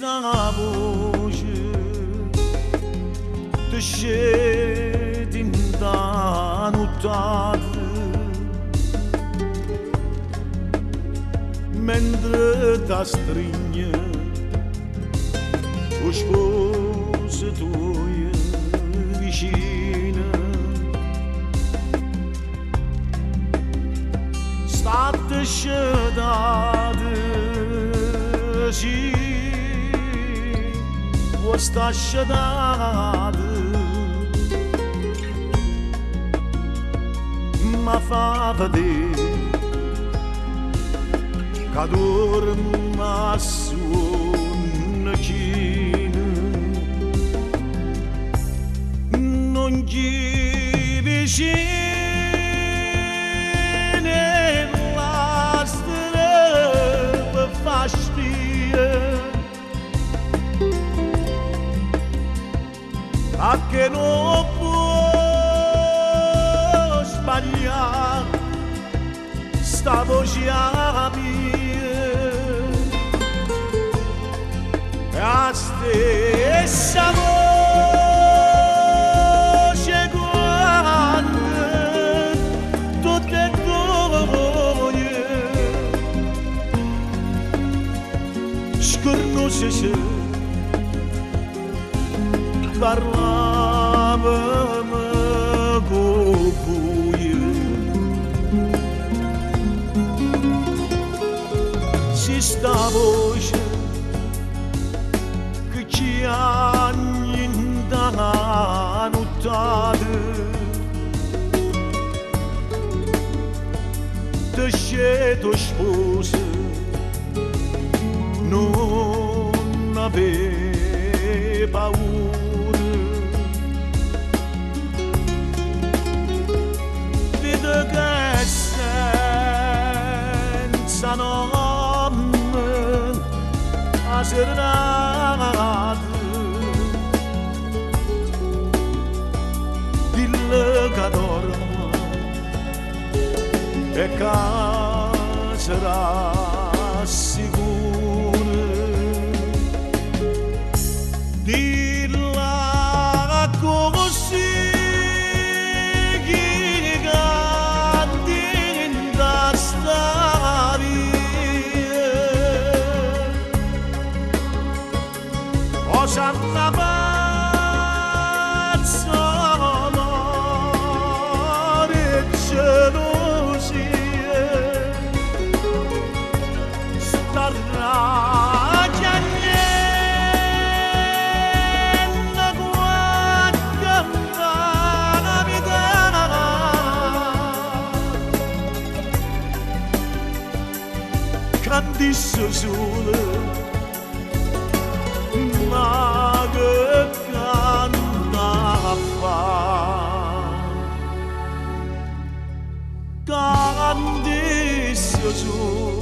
estamos descedinda no tarde, mentre ta stringe o sposa tua vicina. State sciadate sì, questa sciadate ma fa vedere che dorma su una china, non gli vicino la strada fastidia, a che non può sbagliare sta voce mia, la stessa voce quando tutte gioie scornose se parlavamo con voi. Si sta voce che ci anninda la nottata, te sceto sposa non aveva paura, vede che senza nome a serrata dille che dorma e che sarà sicura. Dilla così che cantinda sta via, cosa la pazza l'amore gelosia starà disse sole ma che canta fa, disse sole